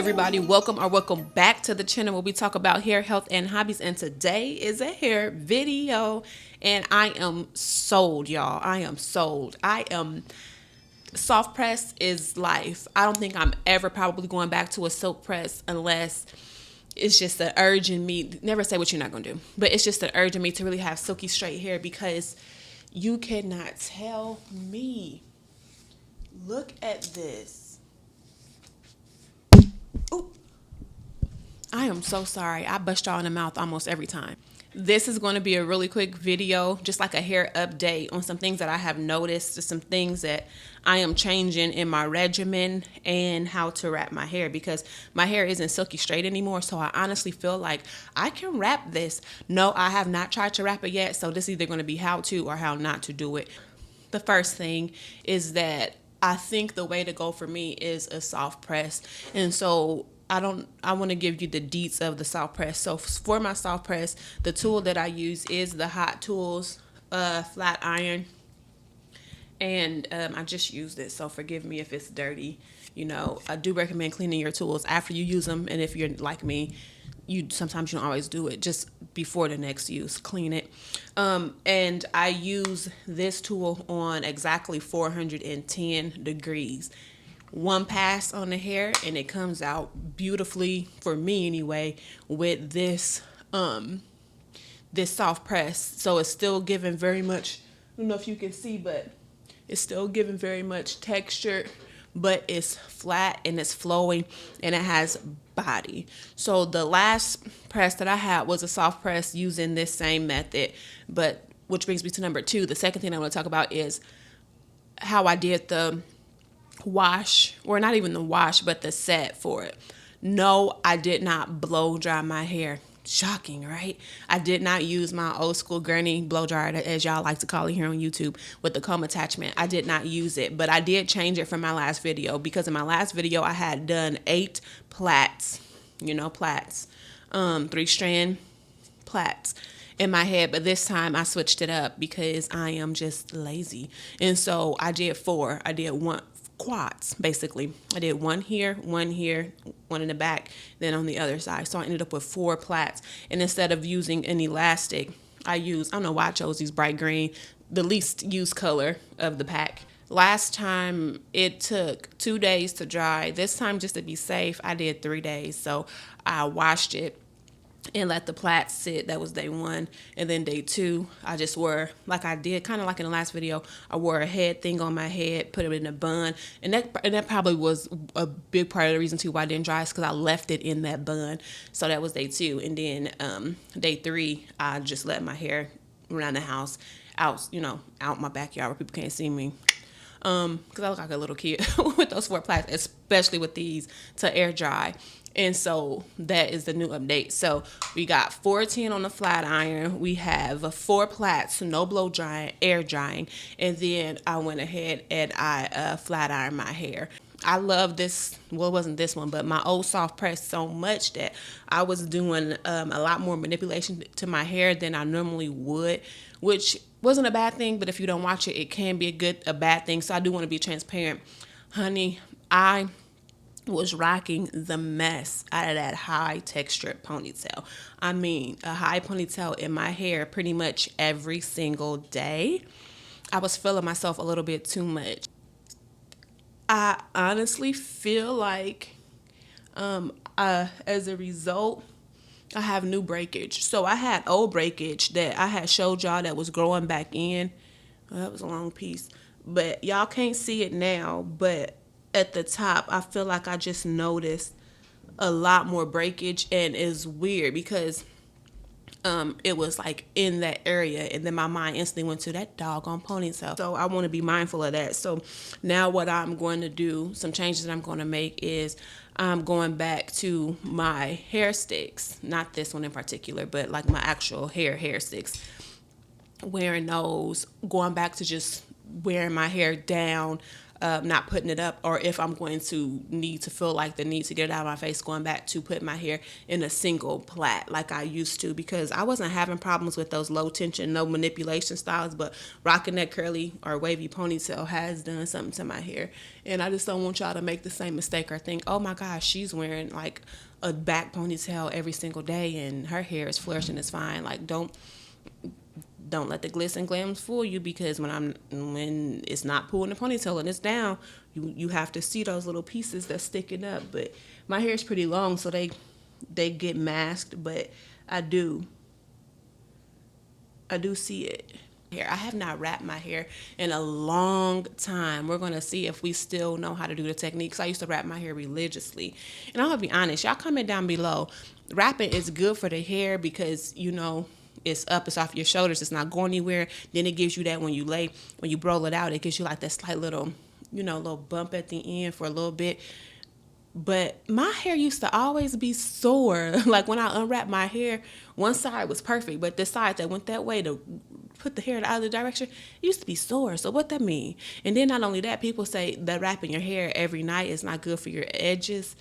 everybody, welcome back to the channel where we talk about hair, health, and hobbies. And today is a hair video, and I am sold, y'all. I am sold. Soft press is life. I don't think I'm ever probably going back to a silk press unless it's just the urge in me. Never say what you're not gonna do, but it's just the urge in me to really have silky straight hair, because you cannot tell me. Look at this. Ooh. I am so sorry. I bust y'all in the mouth almost every time. This is going to be a really quick video, just like a hair update on some things that I have noticed, some things that I am changing in my regimen and how to wrap my hair, because my hair isn't silky straight anymore. So I honestly feel like I can wrap this. No, I have not tried to wrap it yet. So this is either going to be how to or how not to do it. The first thing is that I think the way to go for me is a soft press. And so I want to give you the deets of the soft press. So for my soft press, the tool that I use is the Hot Tools flat iron. And I just used it, so forgive me if it's dirty. You know, I do recommend cleaning your tools after you use them. And if you're like me, sometimes you don't always do it. Just before the next use, clean it. And I use this tool on exactly 410 degrees. One pass on the hair and it comes out beautifully, for me anyway, with this this soft press. So it's still giving very much, I don't know if you can see, but it's still giving very much texture, but it's flat and it's flowing and it has body. So the last press that I had was a soft press using this same method, but which brings me to number two. The second thing I want to talk about is how I did the wash, or not even the wash, but the set for it. No, I did not blow dry my hair. Shocking, right? I did not use my old school gurney blow dryer, as y'all like to call it here on YouTube, with the comb attachment. I did not use it, but I did change it from my last video, because in my last video I had done 8 plaits, plaits, 3-strand plaits in my head, but this time I switched it up because I am just lazy. And so I did 4. I did one quads, basically. I did one here, one in the back, then on the other side. So I ended up with 4 plaits. And instead of using an elastic, I don't know why I chose these bright green, the least used color of the pack. Last time it took 2 days to dry. This time, just to be safe, I did 3 days. So I washed it and let the plaits sit. That was day 1. And then day 2, I just wore, like I did, kind of like in the last video, I wore a head thing on my head, put it in a bun. And that probably was a big part of the reason too why I didn't dry, is because I left it in that bun. So that was day 2. And then day 3, I just let my hair around the house, out my backyard where people can't see me. Because I look like a little kid with those 4 plaits, especially with these, to air dry. And so that is the new update. So we got 410 on the flat iron. We have 4 plaits, no blow drying, air drying. And then I went ahead and I flat ironed my hair. I love this, well, it wasn't this one, but my old soft press so much that I was doing a lot more manipulation to my hair than I normally would, which wasn't a bad thing, but if you don't watch it, it can be a bad thing. So I do want to be transparent. Honey, I was rocking the mess out of that high textured ponytail. I mean, a high ponytail in my hair pretty much every single day. I was feeling myself a little bit too much. I honestly feel like as a result, I have new breakage. So I had old breakage that I had showed y'all that was growing back in. Well, that was a long piece, but y'all can't see it now, but at the top, I feel like I just noticed a lot more breakage, and it's weird because it was like in that area, and then my mind instantly went to that doggone ponytail. So I want to be mindful of that. So now what I'm going to do, some changes that I'm going to make, is I'm going back to my hair sticks, not this one in particular, but like my actual hair sticks, wearing those, going back to just wearing my hair down, not putting it up, or if I'm going to need to feel like the need to get it out of my face, going back to put my hair in a single plait like I used to, because I wasn't having problems with those low tension, no manipulation styles, but rocking that curly or wavy ponytail has done something to my hair. And I just don't want y'all to make the same mistake or think, oh my gosh, she's wearing like a back ponytail every single day and her hair is flourishing, it's fine. Like, don't let the glitz and glams fool you, because when it's not pulling the ponytail and it's down, you have to see those little pieces that's sticking up. But my hair is pretty long, so they get masked, but I do see it. Here, I have not wrapped my hair in a long time. We're going to see if we still know how to do the techniques. I used to wrap my hair religiously. And I'm going to be honest, y'all comment down below. Wrapping is good for the hair because, it's up, it's off your shoulders, it's not going anywhere. Then it gives you that when you roll it out, it gives you like that slight little, little bump at the end for a little bit. But my hair used to always be sore. Like when I unwrapped my hair, one side was perfect, but the side that went that way to put the hair in the other direction, it used to be sore. So what that mean? And then not only that, people say that wrapping your hair every night is not good for your edges,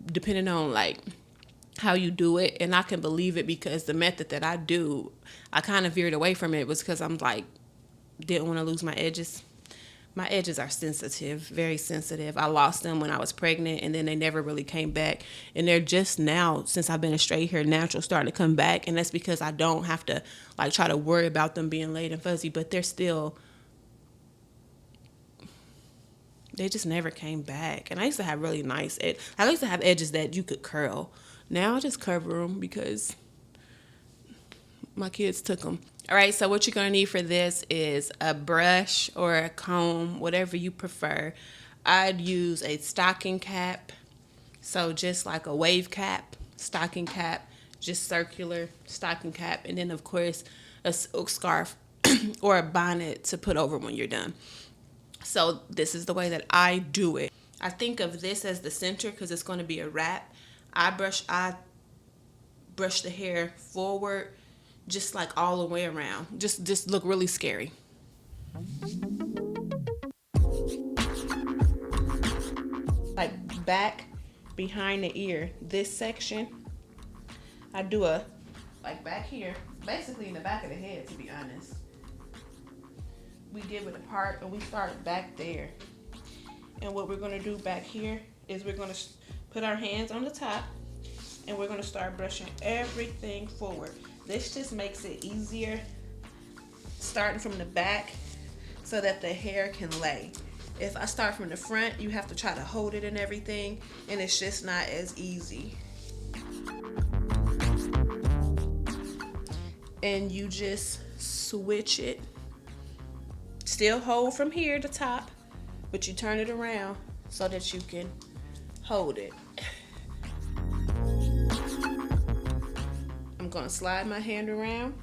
depending on like how you do it. And I can believe it, because the method that I do, I kind of veered away from it, was because I'm like, didn't want to lose my edges. My edges are sensitive, very sensitive. I lost them when I was pregnant, and then they never really came back. And they're just now, since I've been a straight hair natural, starting to come back. And that's because I don't have to like try to worry about them being laid and fuzzy, but they just never came back. And I used to have really nice I used to have edges that you could curl. Now I just cover them because my kids took them. All right, so what you're going to need for this is a brush or a comb, whatever you prefer. I'd use a stocking cap, so just like a wave cap, stocking cap, just circular stocking cap, and then, of course, a silk scarf or a bonnet to put over when you're done. So this is the way that I do it. I think of this as the center because it's going to be a wrap. I brush the hair forward, just like all the way around. Just look really scary. Like back behind the ear, this section, I do like back here, basically in the back of the head, to be honest. We give it apart and we start back there. And what we're going to do back here is we're going to put our hands on the top and we're going to start brushing everything forward. This just makes it easier starting from the back so that the hair can lay. If I start from the front, you have to try to hold it and everything, and it's just not as easy. And you just switch it. Still hold from here to top, but you turn it around so that you can hold it. I'm gonna slide my hand around.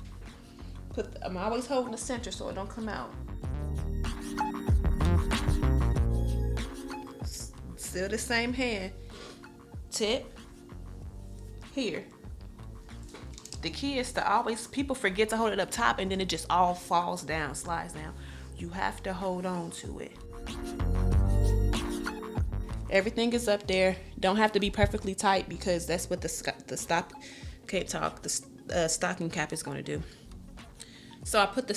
I'm always holding the center so it don't come out. Still the same hand. Tip here. The key is to always, people forget to hold it up top and then it just all falls down, slides down. You have to hold on to it. Everything is up there. Don't have to be perfectly tight because that's what the stocking cap is going to do. So I put the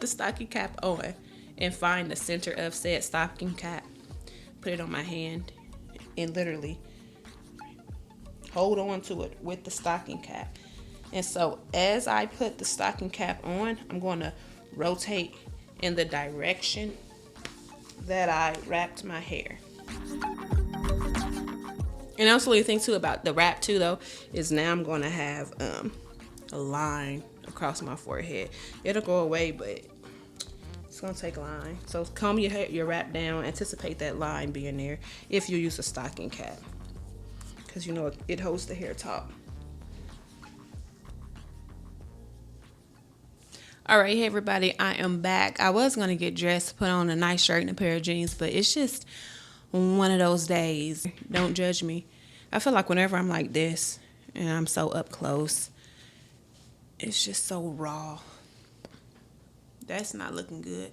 stocking cap on and find the center of said stocking cap. Put it on my hand and literally hold on to it with the stocking cap. And so as I put the stocking cap on, I'm going to rotate in the direction that I wrapped my hair. And also the thing too about the wrap too though is now I'm going to have a line across my forehead. It'll go away, but it's going to take a line. So comb your wrap down, anticipate that line being there if you use a stocking cap, because you know it holds the hair taut. All right, hey everybody, I am back. I was going to get dressed, put on a nice shirt and a pair of jeans, but it's just one of those days. Don't judge me. I feel like whenever I'm like this and I'm so up close, it's just so raw. That's not looking good.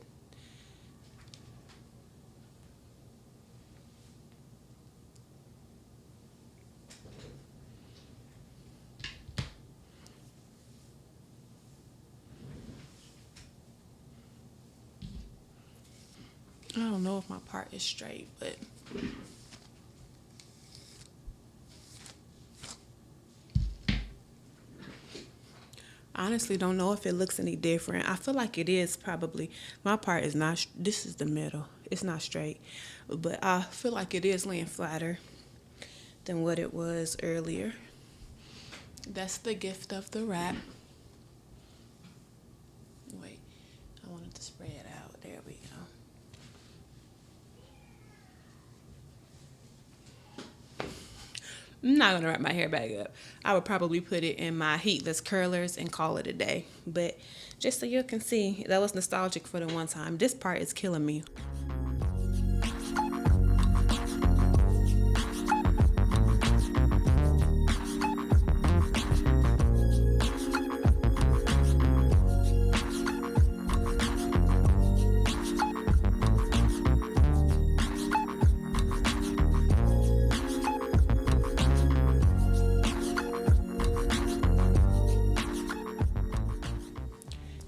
I don't know if my part is straight, but honestly don't know if it looks any different. I feel like it is probably. My part is not, this is the middle. It's not straight, but I feel like it is laying flatter than what it was earlier. That's the gift of the wrap. Wait, I wanted to spray it out. There we go. I'm not gonna wrap my hair back up. I would probably put it in my heatless curlers and call it a day. But just so you can see, that was nostalgic for the one time. This part is killing me.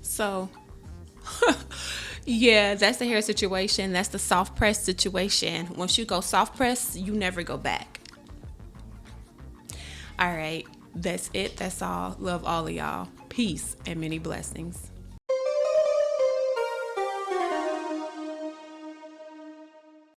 So, yeah, that's the hair situation. That's the soft press situation. Once you go soft press, you never go back. All right, that's it. That's all. Love all of y'all. Peace and many blessings.